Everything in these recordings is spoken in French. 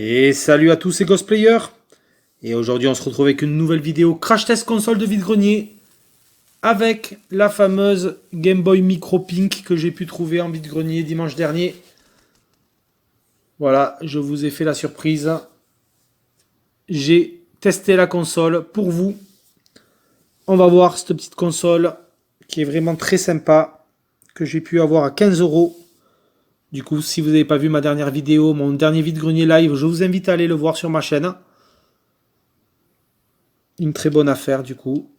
Et salut à tous ces cosplayers. Et aujourd'hui on se retrouve avec une nouvelle vidéo crash test console de vide-grenier avec la fameuse Game Boy Micro Pink que j'ai pu trouver en vide-grenier dimanche dernier. Voilà, je vous ai fait la surprise. J'ai testé la console pour vous. On va voir cette petite console qui est vraiment très sympa, que j'ai pu avoir à 15 euros. Du coup, si vous n'avez pas vu ma dernière vidéo, mon dernier vide-grenier live, je vous invite à aller le voir sur ma chaîne. Une très bonne affaire du coup.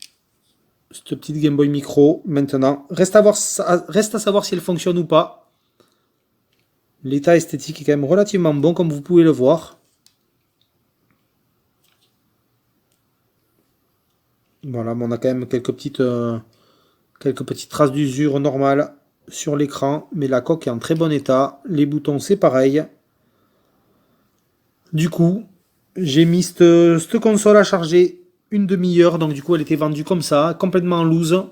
Cette petite Game Boy Micro maintenant. Reste à savoir si elle fonctionne ou pas. L'état esthétique est quand même relativement bon comme vous pouvez le voir. Voilà, mais on a quand même quelques petites traces d'usure normales sur l'écran, mais la coque est en très bon état. Les boutons c'est pareil. Du coup, j'ai mis cette console à charger une demi-heure, donc du coup elle était vendue comme ça, complètement en loose.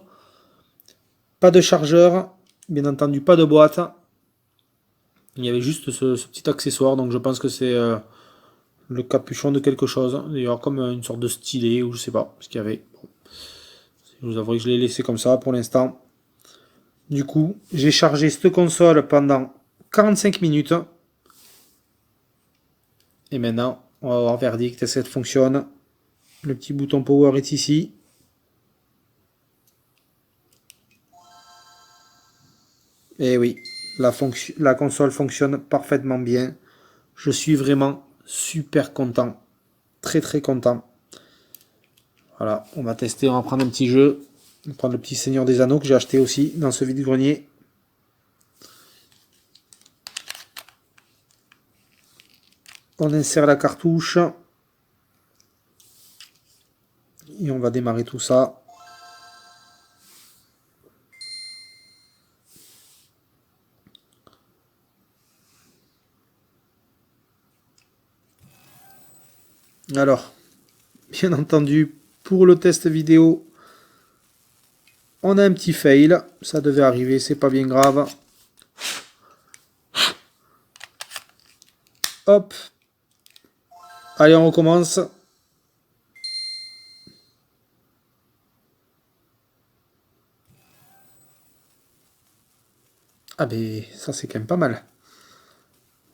Pas de chargeur, bien entendu pas de boîte. Il y avait juste ce petit accessoire, donc je pense que c'est le capuchon de quelque chose. D'ailleurs, comme une sorte de stylet, ou je sais pas ce qu'il y avait. Bon, je vous avoue que je l'ai laissé comme ça pour l'instant. Du coup, j'ai chargé cette console pendant 45 minutes. Et maintenant, on va voir verdict, est-ce qu'elle fonctionne. Le petit bouton power est ici. Et oui, la console fonctionne parfaitement bien. Je suis vraiment super content. Très très content. Voilà, on va tester, on va prendre un petit jeu. On va prendre le petit Seigneur des Anneaux que j'ai acheté aussi dans ce vide-grenier. On insère la cartouche. Et on va démarrer tout ça. Alors, bien entendu, pour le test vidéo, on a un petit fail. Ça devait arriver, c'est pas bien grave. Hop. Allez, on recommence. Ah ben, ça c'est quand même pas mal.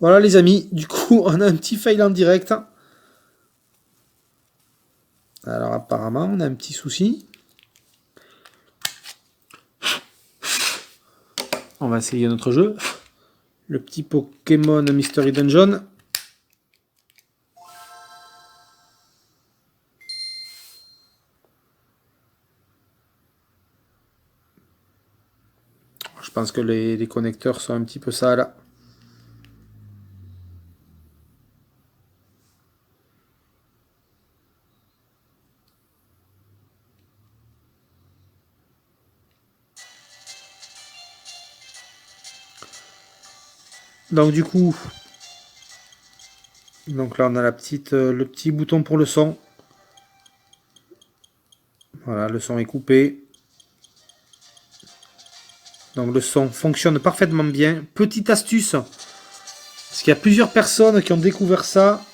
Voilà les amis, du coup, on a un petit fail en direct. Alors apparemment, on a un petit souci. On va essayer notre jeu. Le petit Pokémon Mystery Dungeon. Je pense que les connecteurs sont un petit peu sales. Donc du coup, donc là on a le petit bouton pour le son. Voilà, le son est coupé. Donc le son fonctionne parfaitement bien. Petite astuce, parce qu'il y a plusieurs personnes qui ont découvert ça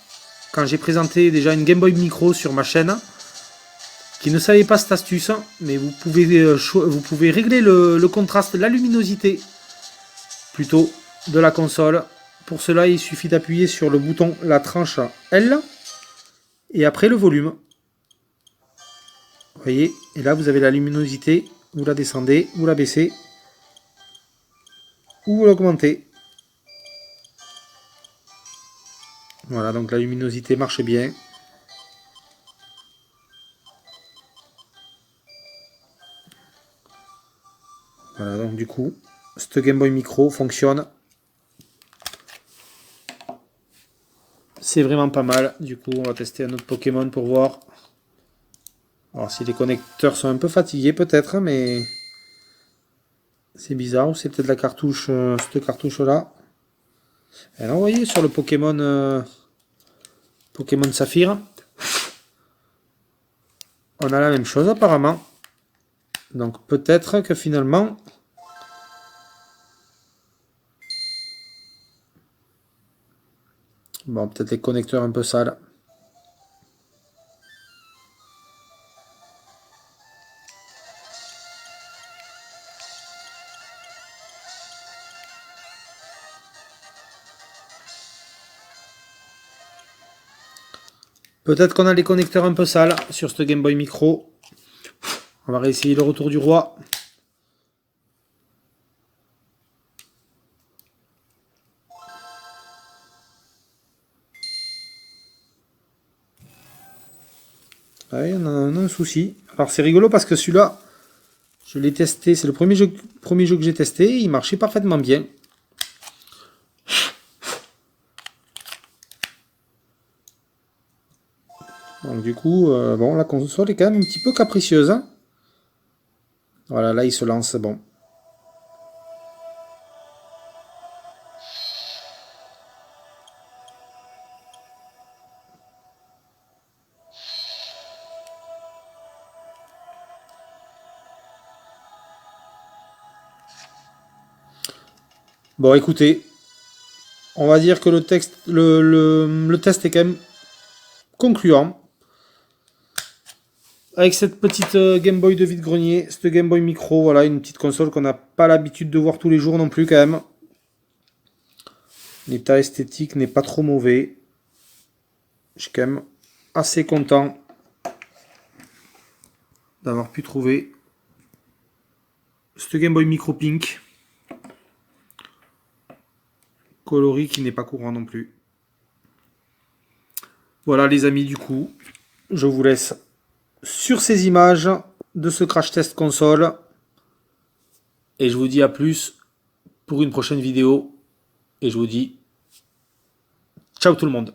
quand j'ai présenté déjà une Game Boy Micro sur ma chaîne, qui ne savaient pas cette astuce, mais vous pouvez régler le contraste, la luminosité plutôt de la console. Pour cela, il suffit d'appuyer sur le bouton, la tranche L, et après le volume. Vous voyez, et là vous avez la luminosité, vous la descendez, vous la baissez, ou vous l'augmentez. Voilà, donc la luminosité marche bien. Voilà, donc du coup, cette Game Boy Micro fonctionne. C'est vraiment pas mal. Du coup, on va tester un autre Pokémon pour voir. Alors, si les connecteurs sont un peu fatigués, peut-être, mais c'est bizarre. Ou c'est peut-être la cartouche, cette cartouche-là. Alors, vous voyez, sur le Pokémon Saphir, on a la même chose apparemment. Donc, peut-être que finalement, Bon, peut-être les connecteurs un peu sales. Peut-être qu'on a les connecteurs un peu sales sur ce Game Boy Micro. On va réessayer le retour du roi. Ouais, on a un souci. Alors c'est rigolo parce que celui-là, je l'ai testé. C'est le premier jeu que j'ai testé. Il marchait parfaitement bien. Donc du coup, bon, la console est quand même un petit peu capricieuse. Hein. Voilà, là il se lance, bon. Bon, écoutez, on va dire que le test est quand même concluant. Avec cette petite Game Boy de vide-grenier, cette Game Boy Micro, voilà, une petite console qu'on n'a pas l'habitude de voir tous les jours non plus quand même. L'état esthétique n'est pas trop mauvais. Je suis quand même assez content d'avoir pu trouver cette Game Boy Micro Pink. Coloris qui n'est pas courant non plus. Voilà les amis, du coup, je vous laisse sur ces images de ce crash test console. Et je vous dis à plus pour une prochaine vidéo. Et je vous dis ciao tout le monde.